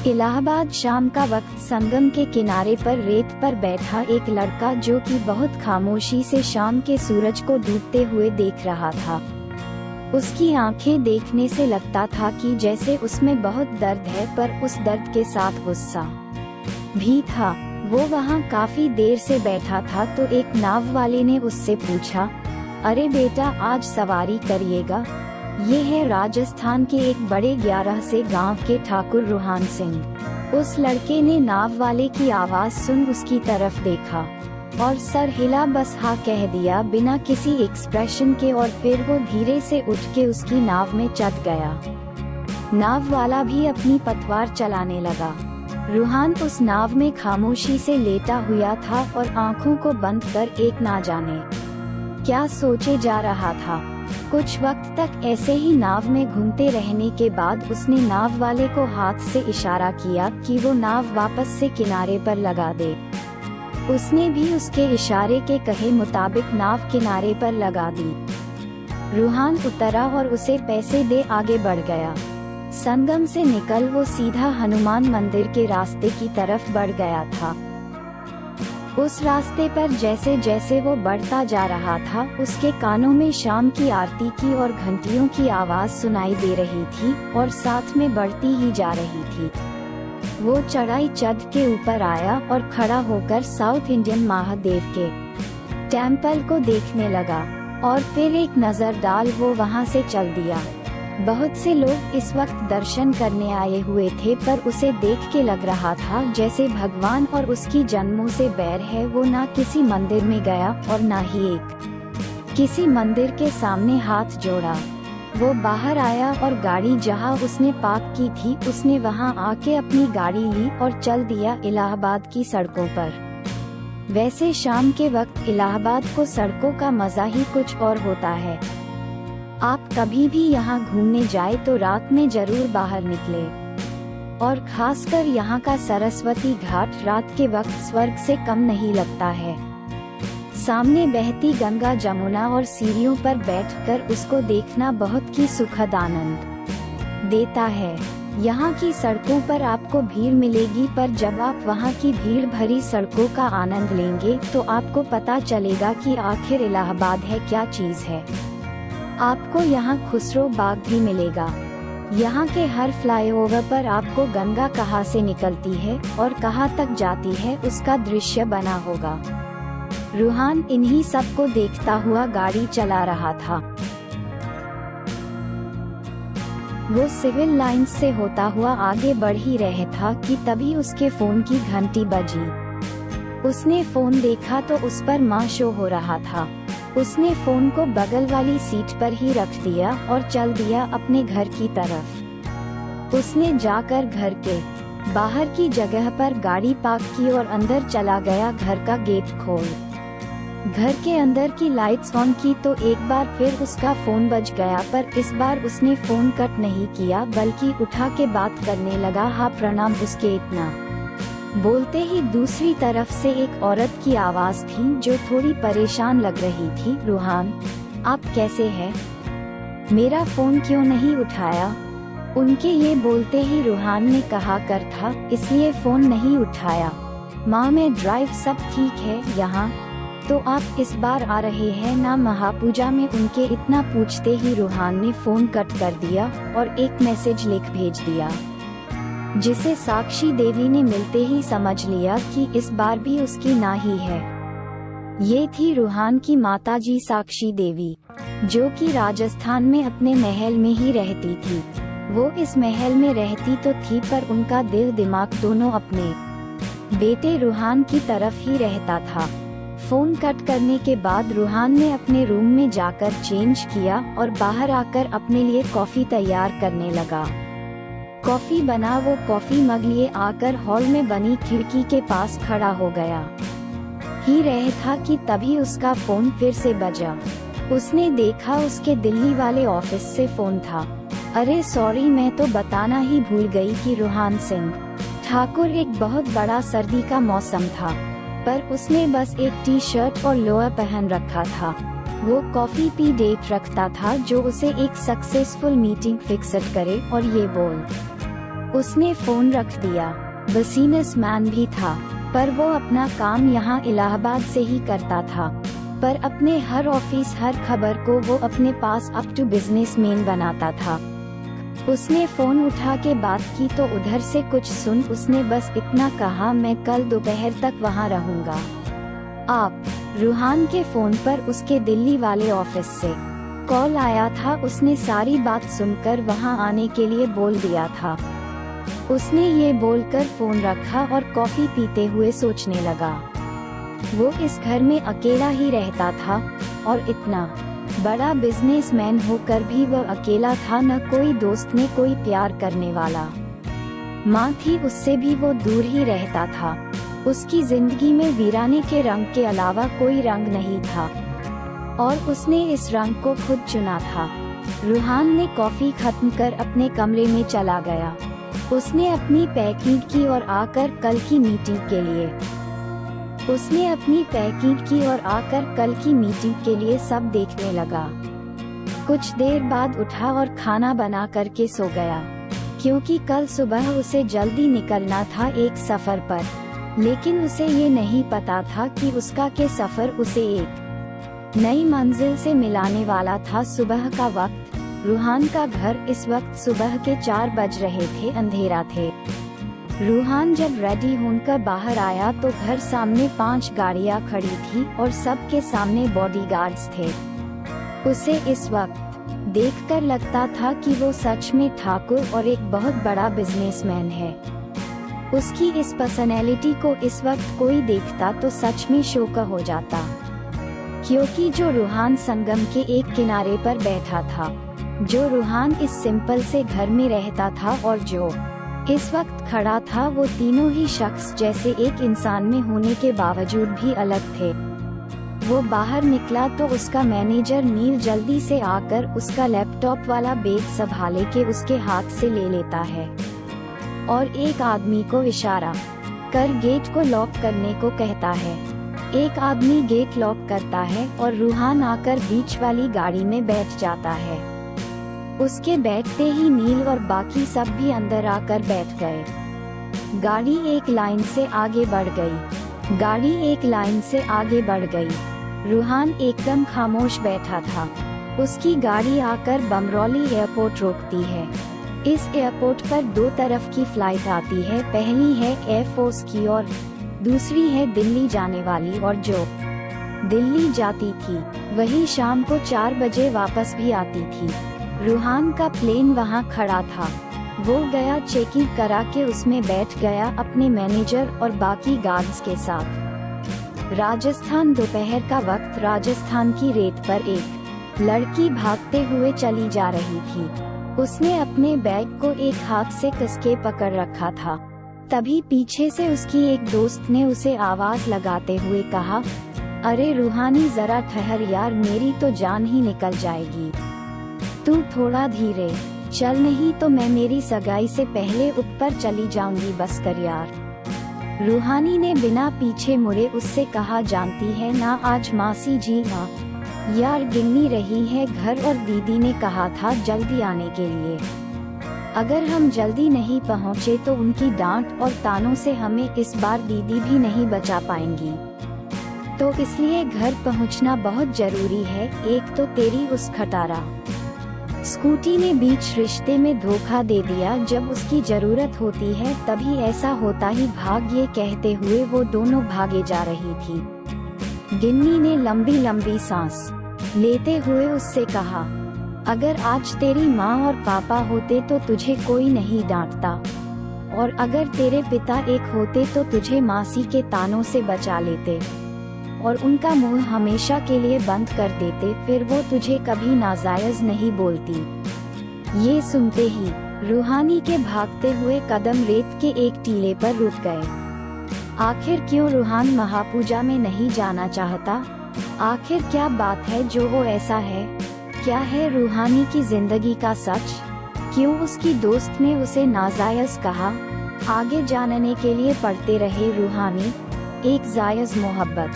इलाहाबाद शाम का वक्त संगम के किनारे पर रेत पर बैठा एक लड़का जो कि बहुत खामोशी से शाम के सूरज को डूबते हुए देख रहा था। उसकी आंखें देखने से लगता था कि जैसे उसमें बहुत दर्द है, पर उस दर्द के साथ गुस्सा भी था। वो वहाँ काफी देर से बैठा था तो एक नाव वाले ने उससे पूछा, अरे बेटा, आज सवारी करिएगा? ये है राजस्थान के एक बड़े 11 से गांव के ठाकुर रुहान सिंह। उस लड़के ने नाव वाले की आवाज सुन उसकी तरफ देखा और सर हिला, बस हाँ कह दिया बिना किसी एक्सप्रेशन के, और फिर वो धीरे से उठ के उसकी नाव में चढ़ गया। नाव वाला भी अपनी पतवार चलाने लगा। रुहान उस नाव में खामोशी से लेटा हुआ था और आंखों को बंद कर एक ना जाने क्या सोचे जा रहा था। कुछ वक्त तक ऐसे ही नाव में घूमते रहने के बाद उसने नाव वाले को हाथ से इशारा किया कि वो नाव वापस से किनारे पर लगा दे। उसने भी उसके इशारे के कहे मुताबिक नाव किनारे पर लगा दी। रुहान उतरा और उसे पैसे दे आगे बढ़ गया। संगम से निकल वो सीधा हनुमान मंदिर के रास्ते की तरफ बढ़ गया था। उस रास्ते पर जैसे जैसे वो बढ़ता जा रहा था, उसके कानों में शाम की आरती की और घंटियों की आवाज सुनाई दे रही थी और साथ में बढ़ती ही जा रही थी। वो चढ़ाई चढ़ के ऊपर आया और खड़ा होकर साउथ इंडियन महादेव के टेम्पल को देखने लगा और फिर एक नजर डाल वो वहां से चल दिया। बहुत से लोग इस वक्त दर्शन करने आए हुए थे, पर उसे देख के लग रहा था जैसे भगवान और उसकी जन्मों से बैर है। वो ना किसी मंदिर में गया और ना ही किसी मंदिर के सामने हाथ जोड़ा। वो बाहर आया और गाड़ी जहां उसने पार्क की थी, उसने वहां आके अपनी गाड़ी ली और चल दिया इलाहाबाद की सड़कों पर। वैसे शाम के वक्त इलाहाबाद को सड़कों का मजा ही कुछ और होता है। आप कभी भी यहाँ घूमने जाए तो रात में जरूर बाहर निकले, और खासकर यहाँ का सरस्वती घाट रात के वक्त स्वर्ग से कम नहीं लगता है। सामने बहती गंगा जमुना और सीढ़ियों पर बैठकर उसको देखना बहुत ही सुखद आनंद देता है। यहाँ की सड़कों पर आपको भीड़ मिलेगी, पर जब आप वहाँ की भीड़ भरी सड़कों का आनंद लेंगे तो आपको पता चलेगा कि आखिर इलाहाबाद है क्या चीज है। आपको यहाँ खुसरो बाग भी मिलेगा। यहाँ के हर फ्लाईओवर पर आपको गंगा कहाँ से निकलती है और कहाँ तक जाती है उसका दृश्य बना होगा। रुहान इन्हीं सब को देखता हुआ गाड़ी चला रहा था। वो सिविल लाइंस से होता हुआ आगे बढ़ ही रहा था कि तभी उसके फोन की घंटी बजी। उसने फोन देखा तो उस पर माँ शो हो रहा था। उसने फोन को बगल वाली सीट पर ही रख दिया और चल दिया अपने घर की तरफ। उसने जाकर घर के बाहर की जगह पर गाड़ी पार्क की और अंदर चला गया। घर का गेट खोल घर के अंदर की लाइट्स ऑन की तो एक बार फिर उसका फोन बज गया, पर इस बार उसने फोन कट नहीं किया बल्कि उठा के बात करने लगा। हाँ प्रणाम। उसके इतना बोलते ही दूसरी तरफ से एक औरत की आवाज थी जो थोड़ी परेशान लग रही थी। रुहान, आप कैसे हैं? मेरा फोन क्यों नहीं उठाया? उनके ये बोलते ही रुहान ने कहा कर था, इसलिए फोन नहीं उठाया। माँ मैं ड्राइव, सब ठीक है यहाँ तो आप इस बार आ रहे हैं ना महापूजा में? उनके इतना पूछते ही रुहान ने फोन कट कर दिया और एक मैसेज लिख भेज दिया, जिसे साक्षी देवी ने मिलते ही समझ लिया कि इस बार भी उसकी ना ही है। ये थी रुहान की माताजी साक्षी देवी, जो कि राजस्थान में अपने महल में ही रहती थी। वो इस महल में रहती तो थी, पर उनका दिल दिमाग दोनों अपने बेटे रुहान की तरफ ही रहता था। फोन कट करने के बाद रुहान ने अपने रूम में जाकर चेंज किया और बाहर आकर अपने लिए कॉफी तैयार करने लगा। कॉफी बना। वो कॉफी मग लिए आकर हॉल में बनी खिड़की के पास खड़ा हो गया ही रहा था कि तभी उसका फोन फिर से बजा। उसने देखा उसके दिल्ली वाले ऑफिस से फोन था। अरे सॉरी, मैं तो बताना ही भूल गई कि रुहान सिंह ठाकुर। एक बहुत बड़ा सर्दी का मौसम था, पर उसने बस एक टी शर्ट और लोअर पहन रखा था। वो कॉफी पी डेट रखता था जो उसे एक सक्सेसफुल मीटिंग फिक्स करे और ये बोल उसने फोन रख दिया। बिजनेसमैन भी था, पर वो अपना काम यहाँ इलाहाबाद से ही करता था, पर अपने हर ऑफिस हर खबर को वो अपने पास अप टू बिजनेसमैन बनाता था। उसने फोन उठा के बात की तो उधर से कुछ सुन उसने बस इतना कहा, मैं कल दोपहर तक वहाँ रहूँगा। आप रूहान के फोन पर उसके दिल्ली वाले ऑफिस से कॉल आया था। उसने सारी बात सुनकर वहां आने के लिए बोल दिया था। उसने ये बोलकर फोन रखा और कॉफी पीते हुए सोचने लगा। वो इस घर में अकेला ही रहता था और इतना बड़ा बिजनेसमैन होकर भी वो अकेला था, न कोई दोस्त न कोई प्यार करने वाला। माँ थी, उससे भी वो दूर ही रहता था। उसकी जिंदगी में वीराने के रंग के अलावा कोई रंग नहीं था और उसने इस रंग को खुद चुना था। रूहान ने कॉफी खत्म कर अपने कमरे में चला गया। उसने अपनी पैकिंग की और आकर कल की मीटिंग के लिए सब देखने लगा। कुछ देर बाद उठा और खाना बना करके सो गया, क्योंकि कल सुबह उसे जल्दी निकलना था एक सफर पर। लेकिन उसे ये नहीं पता था कि उसका के सफर उसे एक नई मंजिल से मिलाने वाला था। सुबह का वक्त, रूहान का घर इस वक्त सुबह के 4 बज रहे थे, अंधेरा थे। रूहान जब रेडी होकर बाहर आया तो घर सामने 5 गाड़ियां खड़ी थी और सबके सामने बॉडीगार्ड्स थे। उसे इस वक्त देखकर लगता था कि वो सच में ठाकुर और एक बहुत बड़ा बिजनेसमैन है। उसकी इस पर्सनैलिटी को इस वक्त कोई देखता तो सच में शौक हो जाता, क्योंकि जो रूहान संगम के एक किनारे पर बैठा था, जो रूहान इस सिंपल से घर में रहता था और जो इस वक्त खड़ा था, वो तीनों ही शख्स जैसे एक इंसान में होने के बावजूद भी अलग थे। वो बाहर निकला तो उसका मैनेजर नील जल्दी से आकर उसका लैपटॉप वाला बैग संभाले के उसके हाथ से ले लेता है और एक आदमी को इशारा कर गेट को लॉक करने को कहता है। एक आदमी गेट लॉक करता है और रूहान आकर बीच वाली गाड़ी में बैठ जाता है। उसके बैठते ही नील और बाकी सब भी अंदर आकर बैठ गए। गाड़ी एक लाइन से आगे बढ़ गई। रूहान एकदम खामोश बैठा था। उसकी गाड़ी आकर बमरौली एयरपोर्ट रोकती है। इस एयरपोर्ट पर 2 तरफ की फ्लाइट आती है। पहली है एयरफोर्स की और दूसरी है दिल्ली जाने वाली, और जो दिल्ली जाती थी वही शाम को 4 बजे वापस भी आती थी। रूहान का प्लेन वहां खड़ा था। वो गया, चेकिंग करा के उसमें बैठ गया अपने मैनेजर और बाकी गार्ड्स के साथ। राजस्थान, दोपहर का वक्त। राजस्थान की रेत पर एक लड़की भागते हुए चली जा रही थी। उसने अपने बैग को एक हाथ से कसके पकड़ रखा था। तभी पीछे से उसकी एक दोस्त ने उसे आवाज लगाते हुए कहा, अरे रूहानी, जरा ठहर यार, मेरी तो जान ही निकल जाएगी। तू थोड़ा धीरे चल, नहीं तो मैं मेरी सगाई से पहले ऊपर चली जाऊंगी, बस कर यार। रूहानी ने बिना पीछे मुड़े उससे कहा, जानती है ना आज मासी जी हाँ यार गिन्नी रही है घर, और दीदी ने कहा था जल्दी आने के लिए। अगर हम जल्दी नहीं पहुँचे तो उनकी डांट और तानों से हमें इस बार दीदी भी नहीं बचा पाएंगी, तो इसलिए घर पहुँचना बहुत जरूरी है। एक तो तेरी उस खटारा स्कूटी ने बीच रिश्ते में धोखा दे दिया। जब उसकी जरूरत होती है तभी ऐसा होता ही भाग, ये कहते हुए वो दोनों भागे जा रही थी। गिन्नी ने लंबी लंबी सांस लेते हुए उससे कहा, अगर आज तेरी माँ और पापा होते तो तुझे कोई नहीं डांटता, और अगर तेरे पिता एक होते तो तुझे मासी के तानों से बचा लेते और उनका मुंह हमेशा के लिए बंद कर देते, फिर वो तुझे कभी नाजायज नहीं बोलती। ये सुनते ही रूहानी के भागते हुए कदम रेत के एक टीले पर रुक गए। आखिर क्यों रूहान महापूजा में नहीं जाना चाहता? आखिर क्या बात है जो वो ऐसा है? क्या है रूहानी की जिंदगी का सच? क्यों उसकी दोस्त ने उसे नाजायज कहा? आगे जानने के लिए पढ़ते रहे रूहानी, एक जायज मोहब्बत।